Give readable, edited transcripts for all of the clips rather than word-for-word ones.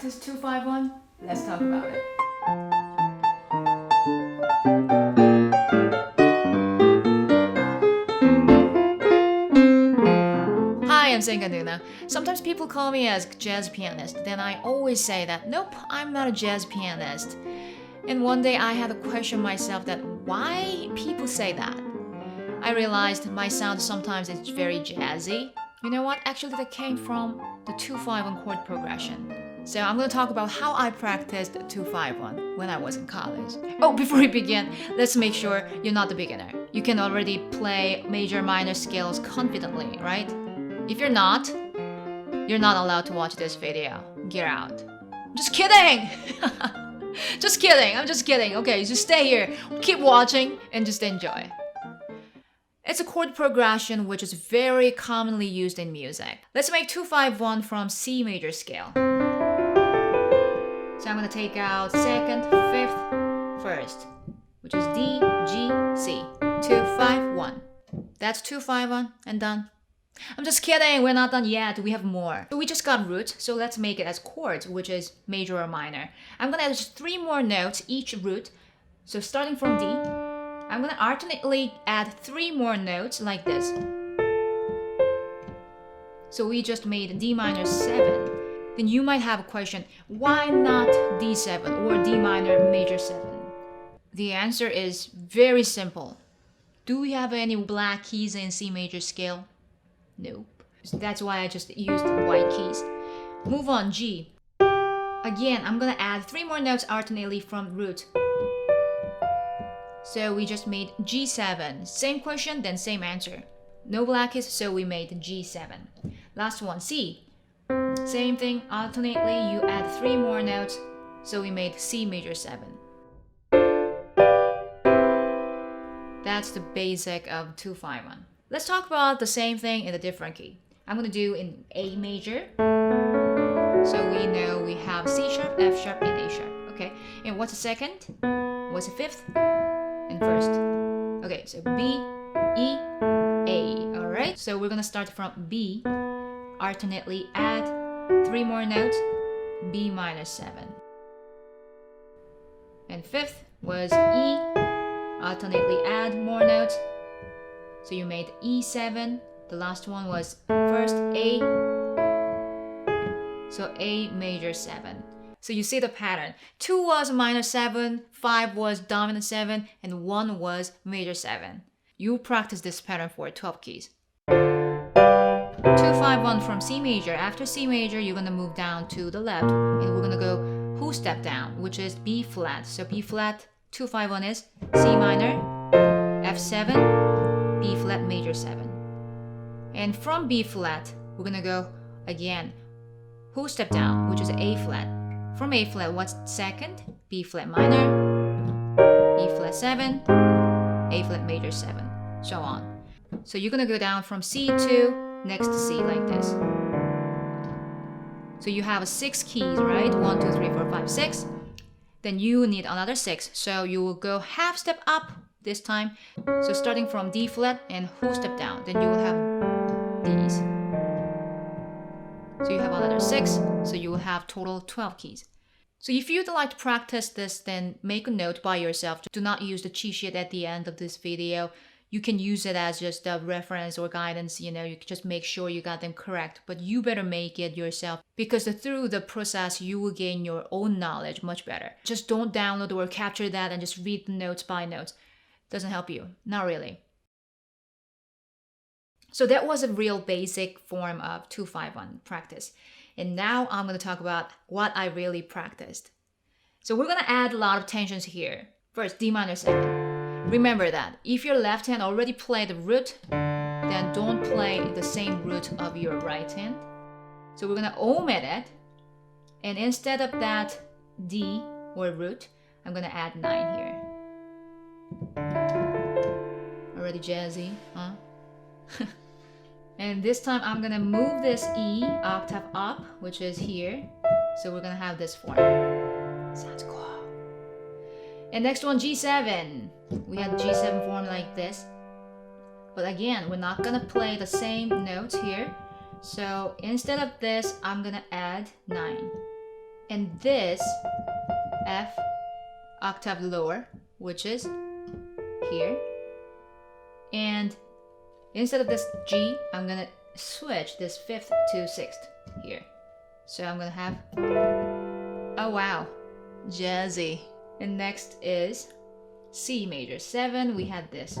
practice 2-5-1? Let's talk about it. Hi, I'm Sangah Noona. Sometimes people call me as jazz pianist. Then I always say that, nope, I'm not a jazz pianist. And one day I had to question myself that why people say that. I realized my sound sometimes is very jazzy. You know what? Actually, that came from the 2-5-1 chord progression. So I'm going to talk about how I practiced 2-5-1 when I was in college. Oh, before we begin, let's make sure you're not the beginner. You can already play major minor scales confidently, right? If you're not allowed to watch this video. Get out. I'm just kidding! Just kidding, I'm just kidding. Okay, just stay here, keep watching, and just enjoy. It's a chord progression which is very commonly used in music. Let's make 2-5-1 from C major scale. So I'm going to take out 2nd, 5th, 1st, which is D, G, C. 2-5-1. That's 2-5-1 and done. I'm just kidding, we're not done yet, we have more. So we just got root, so let's make it as chords, which is major or minor. I'm going to add just 3 more notes each root. So starting from D, I'm going to alternately add 3 more notes like this. So we just made D minor 7. Then you might have a question, why not D7 or D minor major 7? The answer is very simple. Do we have any black keys in C major scale? Nope. So that's why I just used white keys. Move on, G. Again, I'm going to add 3 more notes alternately from root. So we just made G7. Same question, then same answer. No black keys, so we made G7. Last one, C. Same thing, alternately you add 3 more notes, so we made C major 7. That's the basic of 2-5-1. Let's talk about the same thing in a different key. I'm going to do in A major. So we know we have C sharp, F sharp, and A sharp. Okay, and what's the 2nd? What's the 5th? And 1st. Okay, so B, E, A. Alright, so we're going to start from B. Alternately add 3 more notes, B minor 7. And 5th was E. Alternately add more notes. So you made E7. The last one was first A. So A major 7. So you see the pattern. 2 was minor 7, 5 was dominant 7, and 1 was major 7. You practice this pattern for 12 keys. 2-5-1 from C major. After C major, you're going to move down to the left, and we're going to go whole step down, which is B flat. So B flat, 2-5-1 is C minor, F7, B flat major 7. And from B flat, we're going to go again whole step down, which is A flat. From A flat, what's 2nd? B flat minor, E flat 7, A flat major 7, so on. So you're going to go down from C to next to C like this. So you have 6 keys, right? 1, 2, 3, 4, 5, 6. Then you need another 6. So you will go half step up this time. So starting from D flat and whole step down, then you will have these. So you have another 6. So you will have total 12 keys. So if you'd like to practice this, then make a note by yourself. Do not use the cheat sheet at the end of this video. You can use it as just a reference or guidance, you can just make sure you got them correct, but you better make it yourself because through the process, you will gain your own knowledge much better. Just don't download or capture that and just read the notes by notes. Doesn't help you, not really. So that was a real basic form of 2-5-1 practice. And now I'm going to talk about what I really practiced. So we're going to add a lot of tensions here. First, D minor 7. Remember that if your left hand already played the root, then don't play the same root of your right hand. So we're going to omit it. And instead of that D or root, I'm going to add 9 here. Already jazzy, huh? And this time I'm going to move this E octave up, which is here. So we're going to have this form. Sounds cool. And next one, G7. We had G7 form like this. But again, we're not gonna play the same notes here. So instead of this, I'm gonna add 9. and this F octave lower, which is here. And instead of this G, I'm gonna switch this 5th to 6th here. So I'm gonna have, oh wow, jazzy. And next is C major 7, we had this.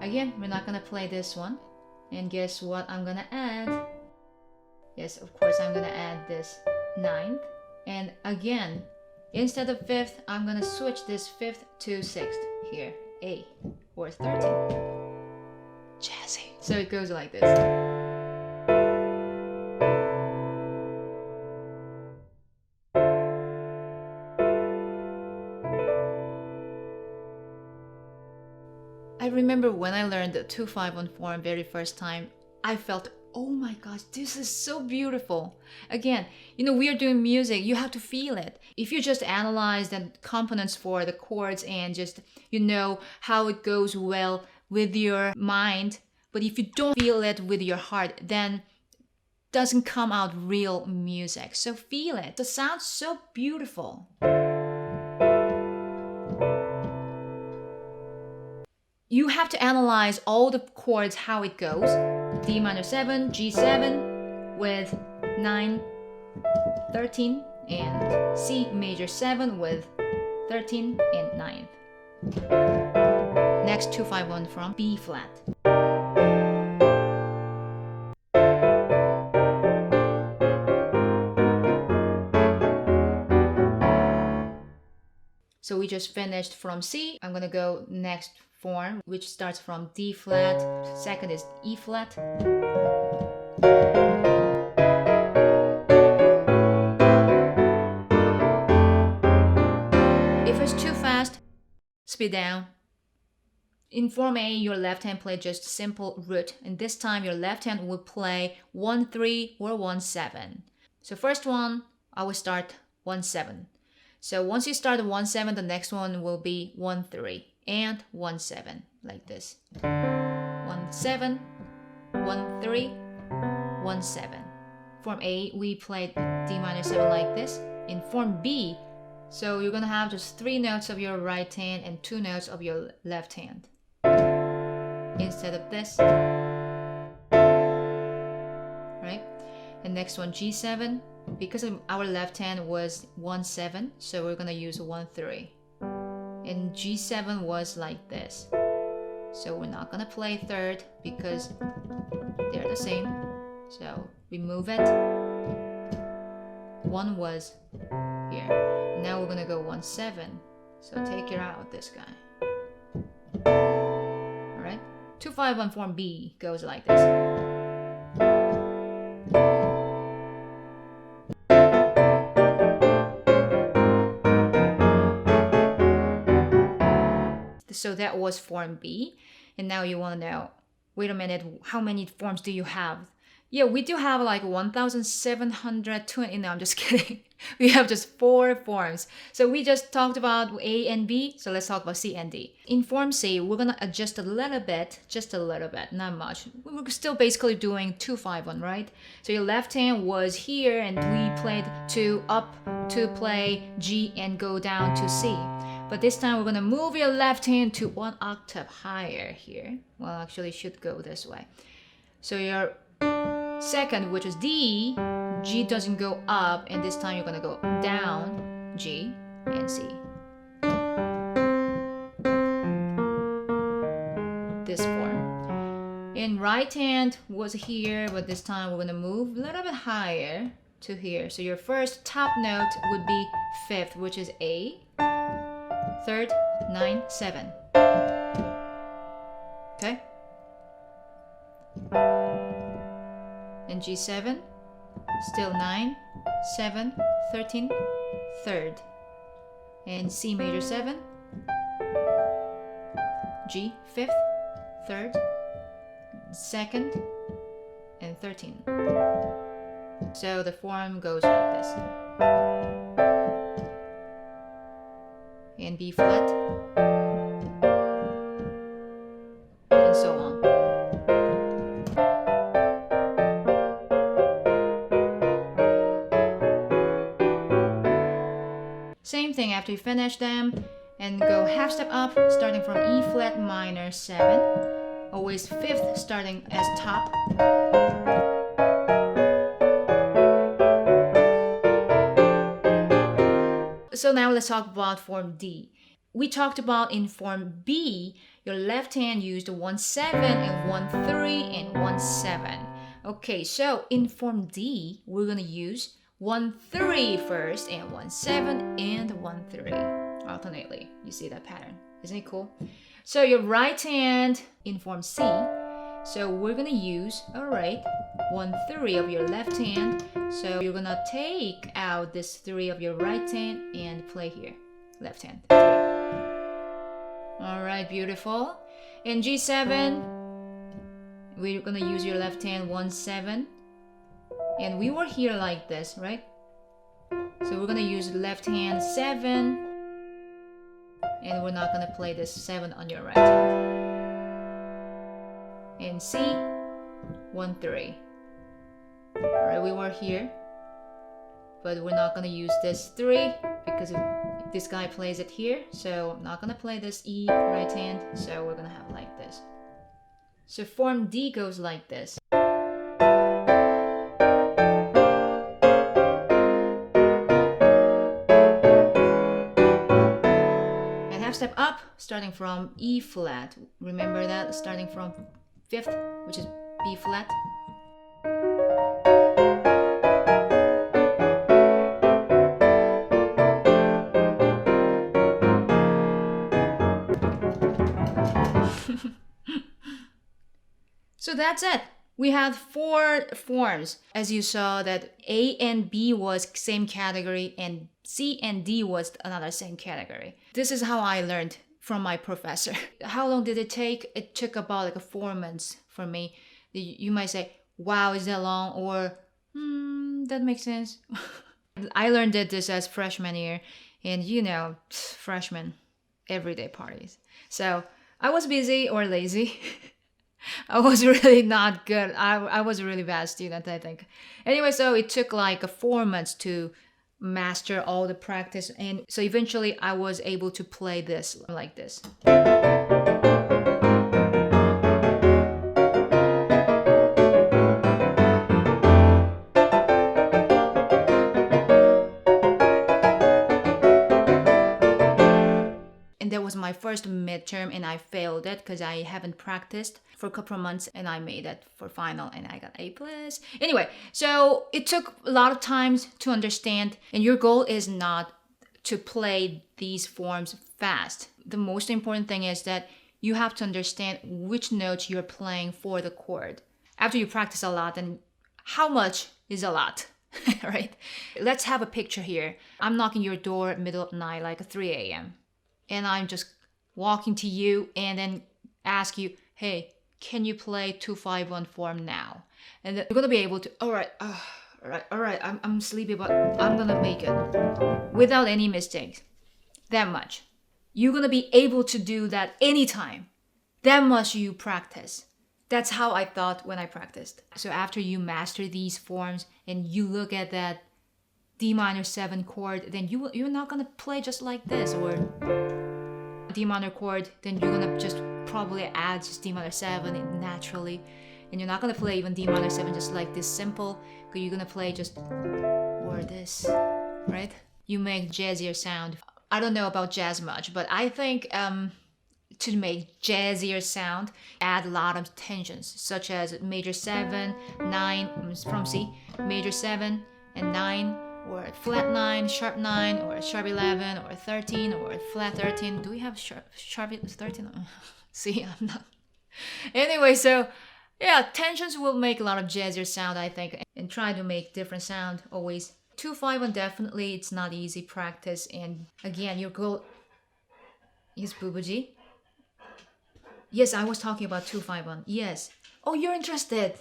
Again, we're not gonna play this one. And guess what I'm gonna add? Yes, of course I'm gonna add this 9th. And again, instead of 5th, I'm gonna switch this 5th to 6th here, A or 13. Jazzy. So it goes like this. I remember when I learned the 2-5-1 form very first time, I felt, oh my gosh, this is so beautiful. Again, we are doing music, you have to feel it. If you just analyze the components for the chords and just, how it goes well with your mind, but if you don't feel it with your heart, then it doesn't come out real music. So feel it. It sounds so beautiful. You have to analyze all the chords, how it goes. D minor 7, G7 with 9, 13, and C major 7 with 13 and 9th. Next 2-5-1 from B flat. So we just finished from C. I'm gonna go next form, which starts from D flat. Second is E flat. If it's too fast, speed down. In form A, your left hand play just simple root, and this time your left hand will play 1-3 or 1-7. So first one, I will start 1-7. So once you start 1-7, the next one will be 1-3 and 1-7, like this. 1-7, 1-3, 1-7. Form A, we played D minor 7 like this. In form B, so you're gonna have just 3 notes of your right hand and 2 notes of your left hand. Instead of this. Right? And next one, G7. Because our left hand was 1-7, so we're gonna use 1-3. And G7 was like this. So we're not gonna play third because they're the same. So we move it. One was here. Now we're gonna go 1-7. So take it out, this guy. Alright? 2-5-1 form B goes like this. So that was form B. And now you want to know, wait a minute, how many forms do you have? Yeah, we do have like 1,720. No, I'm just kidding. We have just 4 forms. So we just talked about A and B. So let's talk about C and D. In form C, we're going to adjust a little bit, just a little bit, not much. We're still basically doing 2-5-1, right? So your left hand was here and we played up to play G and go down to C. But this time we're going to move your left hand to 1 octave higher here. Well, actually it should go this way. So your second, which is D, G doesn't go up, and this time you're going to go down, G and C. This form. And right hand was here, but this time we're going to move a little bit higher to here. So your first top note would be 5th, which is A. 3rd, 9, 7. Okay? And G7, still 9, 7, 13, 3rd. And C major 7, G 5th, 3rd, 2nd, and 13. So the form goes like this. And B flat, and so on. Same thing after you finish them, and go half step up, starting from E flat minor 7, always 5th starting as top. So now let's talk about form D. We talked about in form B, your left hand used 1-7 and 1-3 and 1-7. Okay, so in form D, we're gonna use 1-3 first and 1-7 and 1-3 alternately. You see that pattern? Isn't it cool? So your right hand in form C, so we're gonna use, all right, 1-3 of your left hand. So you're gonna take out this 3 of your right hand and play here, left hand 3. All right, beautiful. In G7, we're gonna use your left hand 1-7, and we were here like this, right? So we're gonna use left hand 7, and we're not gonna play this 7 on your right hand. In C, 1-3. All right, we were here, but we're not gonna use this 3 because this guy plays it here. So I'm not gonna play this E right hand. So we're gonna have like this. So form D goes like this. And half step up, starting from E flat. Remember that, starting from 5th, which is B flat. So that's it. We had 4 forms. As you saw that A and B was same category and C and D was another same category. This is how I learned from my professor. How long did it take? It took about like 4 months for me. You might say, wow, is that long? Or, that makes sense. I learned this as freshman year, and you know, freshman, everyday parties. So I was busy or lazy. I was really not good. I was a really bad student, I think. Anyway, so it took like 4 months to master all the practice. And so eventually I was able to play this like this. And that was my first midterm, and I failed it because I haven't practiced for a couple of months, and I made it for final and I got A+. Anyway, so it took a lot of time to understand, and your goal is not to play these forms fast. The most important thing is that you have to understand which notes you're playing for the chord. After you practice a lot, then how much is a lot? Right? Let's have a picture here. I'm knocking your door at middle of the night, like 3 a.m. And I'm just walking to you and then ask you, hey, can you play 2-5-1 form now? And you're gonna be able to, all right, I'm sleepy, but I'm gonna make it without any mistakes. That much. You're gonna be able to do that anytime. That much you practice. That's how I thought when I practiced. So after you master these forms and you look at that D minor 7 chord, then you're not gonna play just like this, or D minor chord, then you're gonna just probably add just D minor 7 naturally, and you're not gonna play even D minor 7 just like this simple, because you're gonna play just or this, right? You make jazzier sound. I don't know about jazz much, but I think to make jazzier sound, add a lot of tensions, such as major 7, 9 from C, major 7 and 9, or flat 9, sharp 9, or sharp 11, or 13, or flat 13. Do we have sharp 13? See, I'm not. Anyway, so yeah, tensions will make a lot of jazzier sound, I think, and try to make different sound always. 2-5-1 definitely, it's not easy practice, and again, your goal is Blvd. Yes, I was talking about 2-5-1. Yes. Oh, you're interested?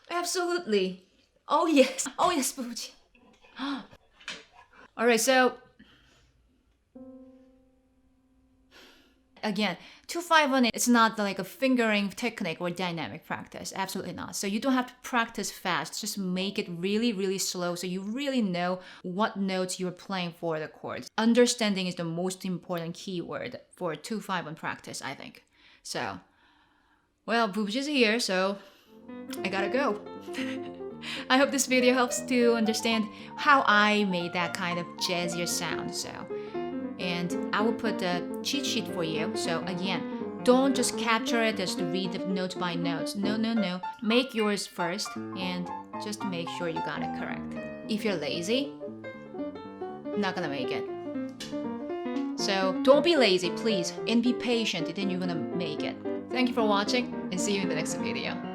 Absolutely. Oh yes. Oh yes, Blvd. All right, so again, 2-5-1, it's not like a fingering technique or dynamic practice. Absolutely not. So you don't have to practice fast. Just make it really, really slow so you really know what notes you're playing for the chords. Understanding is the most important keyword for 2-5-1 practice, I think. So, well, Blvd is here, so I gotta go. I hope this video helps to understand how I made that kind of jazzier sound. So, and I will put a cheat sheet for you. So again, don't just capture it, just read the note by notes. No, no, no. Make yours first and just make sure you got it correct. If you're lazy, not gonna make it. So don't be lazy, please, and be patient, then you're gonna make it. Thank you for watching and see you in the next video.